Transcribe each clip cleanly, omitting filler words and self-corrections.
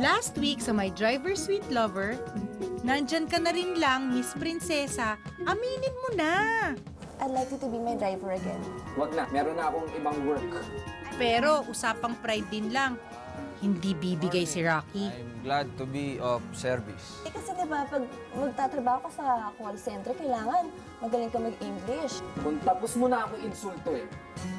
Last week sa My Driver Sweet Lover, nandyan ka na rin lang, Miss Prinsesa. Aminin mo na. I'd like you to be my driver again. Wag na, meron na akong ibang work. Pero usapang pride din lang. Hindi bibigay si Rocky. I'm glad to be of service. Kasi diba, pag magtatrabaho ka sa call center, kailangan magaling ka mag-English. Kung tapos mo na ako insulto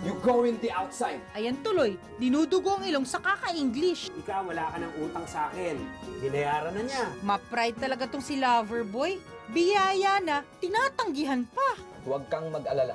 you go in the outside. Ayan tuloy, dinudugo ang ilong sa kaka-English. Ikaw, wala ka ng utang sa akin. Binayaran na niya. Ma-pride talaga tong si Loverboy. Biyaya na, tinatanggihan pa. Huwag kang mag-alala.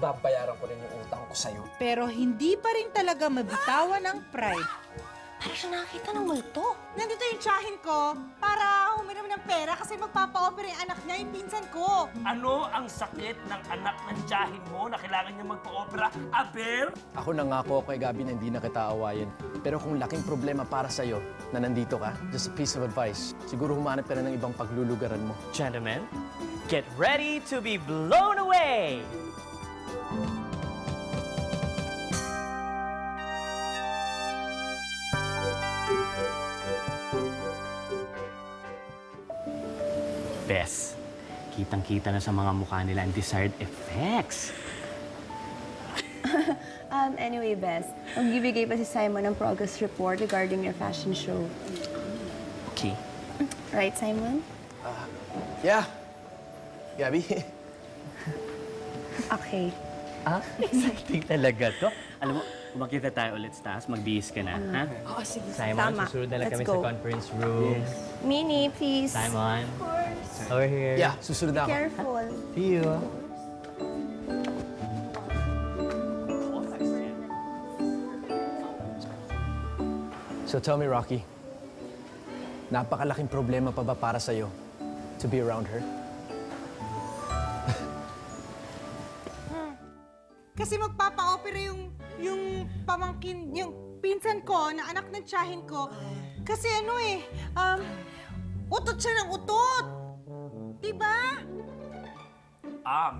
Babayaran ko rin yung utang ko sa'yo. Pero hindi pa rin talaga mabitawan ang pride. Para siya nakakita ng multo. Nandito yung tsahin ko para humiram ng pera kasi magpapa-opera yung anak niya, yung pinsan ko. Ano ang sakit ng anak ng tiyahin mo na kailangan niya magpa-opera? Abel? Ako nangako kay Gabi na hindi na kita awayin. Pero kung laking problema para sa'yo na nandito ka, just a piece of advice, siguro humanap ka na ng ibang paglulugaran mo. Gentlemen, get ready to be blown away! Bes, kitang-kita na sa mga mukha nila ang desired effects. Anyway, Bess, magbibigay pa si Simon ng progress report regarding your fashion show. Okay. Right, Simon? Yeah. Gabi. Okay. Exciting talaga to. Alam mo, makita tayo ulit sa taas, magbihis ka na, ha? Oo, sige. Simon, Tama. susunod na lang Let's kami go. sa conference room. Yes. Minnie, please. Simon. Over here. Yeah, susunod na ako. Careful. See you. So tell me, Rocky, napakalaking problema pa ba para sa'yo to be around her? Kasi magpapa-opera yung pamangkin, yung pinsan ko na anak ng tsahin ko. Kasi utot siya ng utot. Diba?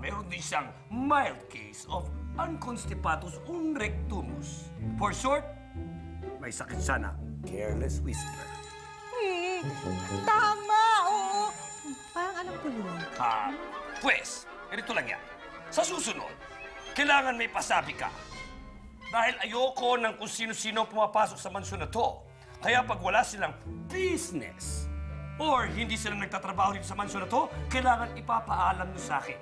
Meron din siyang mild case of unconstipatus unrectumus. For short, may sakit siya na careless whisper. Tama, oo. Parang alam ko yun. Pues, ganito lang yan. Sa susunod, kailangan may pasabi ka. Dahil ayoko ng kung sino-sino pumapasok sa mansyon na to. Kaya pag wala silang business or hindi sila nagtatrabaho dito sa mansyon na to, kailangan ipapaalam nyo sa akin.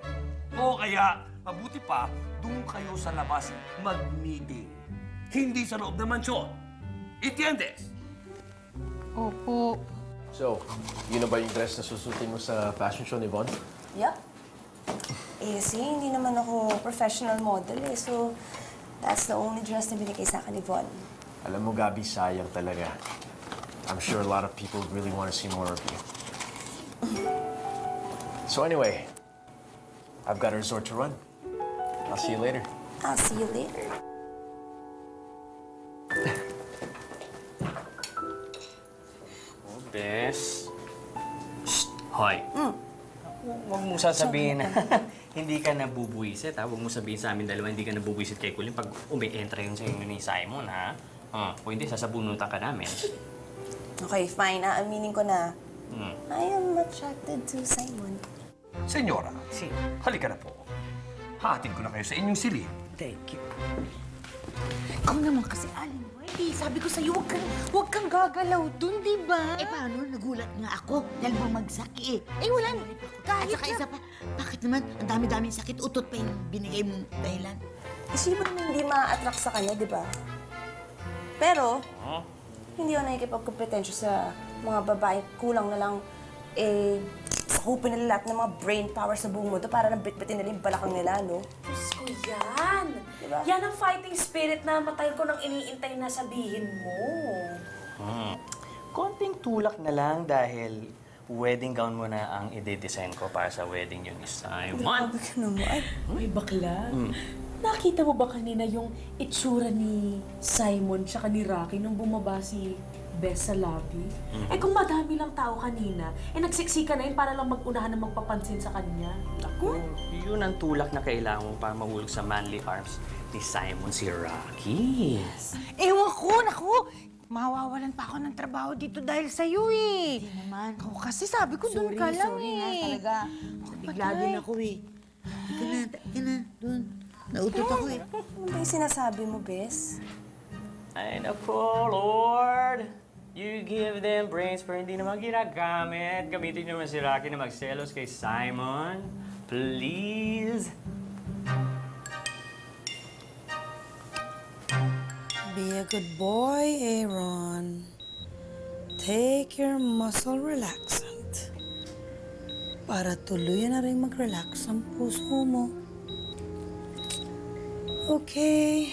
O kaya, mabuti pa, doon kayo sa labas mag-meeting. Hindi sa loob ng mansyon. Itiendes? Opo. So, yun na ba yung dress na susutin mo sa fashion show ni Von? Yup. Kasi hindi naman ako professional model so that's the only dress na binigay sa akin ni Von. Alam mo, Gabi, sayang talaga. I'm sure a lot of people really want to see more of you. So anyway, I've got a resort to run. I'll see you later. I'll see you later. Bes. Shh! Hoy. Huwag mo sasabihin na hindi ka nabubuisit, ha? Huwag mo sabihin sa amin dalawa hindi ka nabubuisit kay Colin pag umi-entra yun sa inyo ni Simon, ha? Kung hindi, sasabunutan ka namin. Okay, fine. Aaminin ko na. I am attracted to Simon. Senyora, halika na po. Hahatid ko na kayo sa inyong silid. Thank you. Ikaw naman kasi, Aling Whitey. Sabi ko sa'yo, huwag kang gagalaw dun, di ba? Paano? Nagulat nga ako dahil bumagsak eh. Wala. Kahit At saka isa pa, bakit naman ang dami-daming sakit utot pa yung binigay mong dahilan? Sino naman hindi ma-attract sa kanya, di ba? Pero, hindi ako nakikipagkompetensya sa mga babae. Kulang na lang, sakupin nila lahat ng mga brain power sa buong mundo para nang bitbitin nila yung balakang nila, no? Diyos ko yan! Diba? Yan ang fighting spirit na matagal ko nang iniintay na sabihin mo. Konting tulak na lang dahil wedding gown mo na ang ide-design ko para sa wedding yun ni Simon. Grabe ka naman. Ay, bakla. Nakita mo ba kanina yung itsura ni Simon tsaka ni Rocky nung bumaba si Bess sa lobby? Kung madami lang tao kanina, nagsiksika na yun para lang mag-unahan na magpapansin sa kanya. Naku! Yun ang tulak na kailangan mo para mahulog sa manly arms ni Simon si Rocky. Ewan ko, naku! mawawalan pa ako ng trabaho dito dahil sa'yo eh. Hindi naman. Ikaw kasi sabi ko doon ka lang Sorry eh. na talaga. Bigla din ako eh. Ika na, doon. Nautot ako eh. Ano ba yung sinasabi mo, Bes? Ay, nako, Lord. You give them brains pero hindi naman ginagamit. Gamitin niyo naman si Rocky na magselos kay Simon. Please. Be a good boy, Aaron. Take your muscle relaxant. Para tuluyan na rin mag-relax ang puso mo. Okay.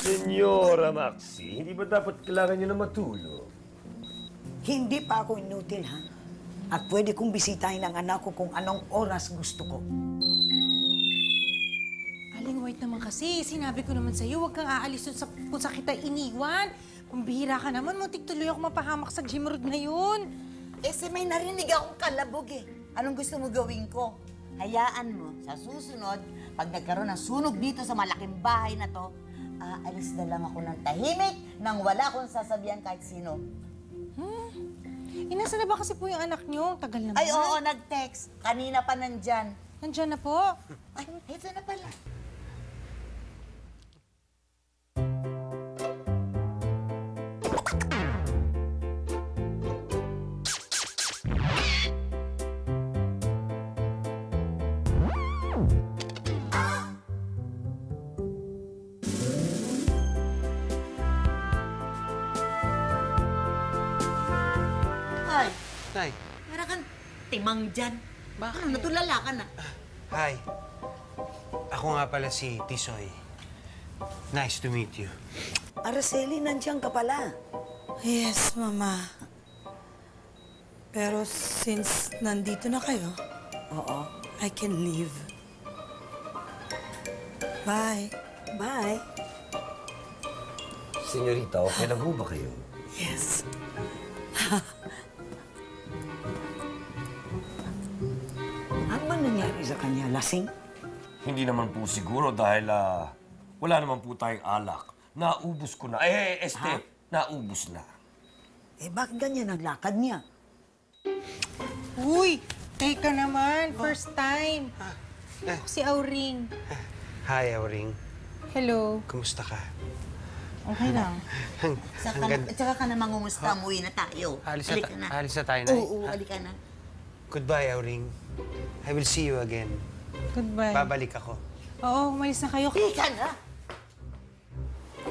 Senyora Maxi, hindi ba dapat kailangan niyo na matulog? Hindi pa ako inutil, ha? At pwede kong bisitahin ang anak ko kung anong oras gusto ko. Aling White naman kasi, sinabi ko naman sa'yo, huwag kang aalis dun kung sa kita iniwan. Kung bihira ka naman, muntik tuloy ako mapahamak sa gym road na yun. May narinig akong kalabog eh. Anong gusto mo gawin ko? Hayaan mo, sa susunod, pag nagkaroon ng sunog dito sa malaking bahay na to, aalis na lang ako ng tahimik nang wala akong sasabihan kahit sino. Inasa na ba kasi po yung anak niyo? Tagal naman. Ay, oo, nag-text. Kanina pa nandyan. Nandyan na po. Ay, ito na pala. Ay, Tay, para kang timang dyan. Bakit? Ano, natulala ka na. Hi. Ako nga pala si Tisoy. Nice to meet you. Araceli, nandiyan ka pala. Yes, Mama. Pero since nandito na kayo, I can leave. Bye. Bye. Senyorita, okay na ba kayo? Yes. Ano ba nangyari sa kanya? Lasing? Hindi naman po siguro dahil wala naman po tayong alak. Naubos ko na. Naubos na. Bakit ganyan ang lakad niya? Uy, teka naman. First time. Si Auring. Hi, Auring. Hello. Kumusta ka? Okay lang. Tsaka ka na mangumusta, umuwi na tayo. Halika na. Alis na tayo, Nay. Oo, halika na. Goodbye, Auring. I will see you again. Goodbye. Babalik ako. Oo, umalis na kayo. Halika na!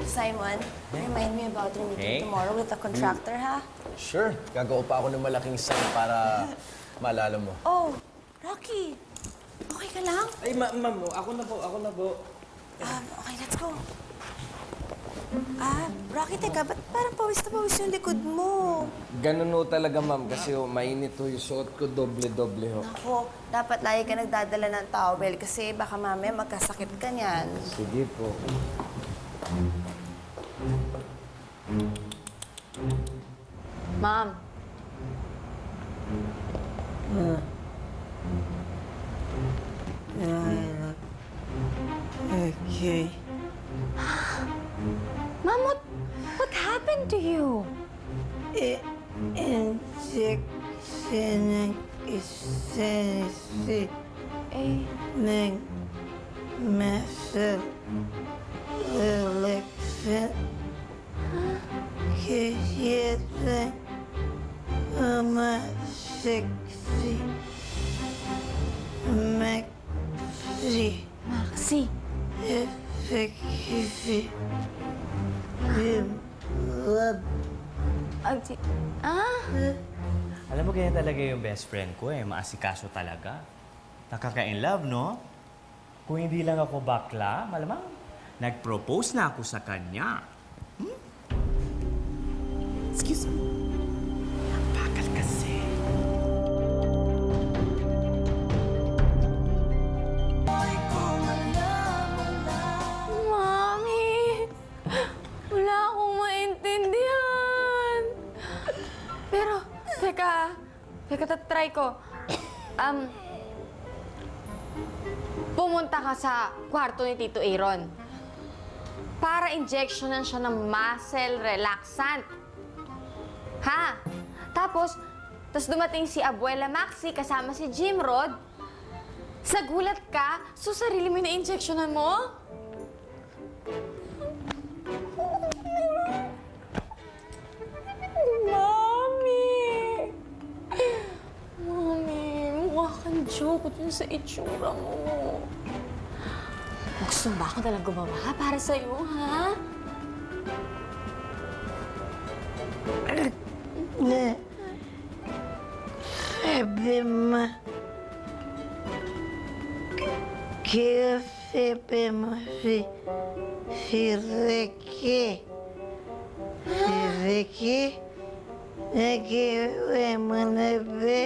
Simon, remind me about your meeting Okay. tomorrow with the contractor, ha? Sure. Gagawa pa ako ng malaking sign para maalala mo. Oh, Rocky. Okay ka lang? Ay, ma'am, ako na po. Okay, let's go. Rocky, teka, ba't parang pawis na pawis yung likod mo? Ganun ho talaga, ma'am, kasi mainit ho yung suot ko, doble-doble ho. Ako, dapat lagi ka nagdadala ng towel kasi baka mamaya magkasakit ka niyan. Sige po. Ma'am. Okay. Ma'am, what happened to you? Injection ng isensi ng muscle relaxant. Kaya lang sexy. Maxi. Maxi. Effective. Love. Alam mo, ganyan talaga yung best friend ko eh. Maasikaso talaga. Nakaka-in love, no? Kung hindi lang ako bakla, malamang nag-propose na ako sa kanya. Excuse me. Bakal kasi. Mami, wala akong maintindihan. Pero, teka, tatry ko. Pumunta ka sa kwarto ni Tito Aaron. para injectionan siya ng muscle relaxant. Ha? Tapos dumating si Abuela Maxi kasama si Jim Rod. Sa gulat ka, so sarili mo na injectionan mo? Mami, mukha kang joke dun sa itsura mo. Gusto ba ako talaga gumawa para sa'yo, ha? Sabi mo, kaya sabi mo si Ricky. Si Ricky, nag-iwi mo na ba?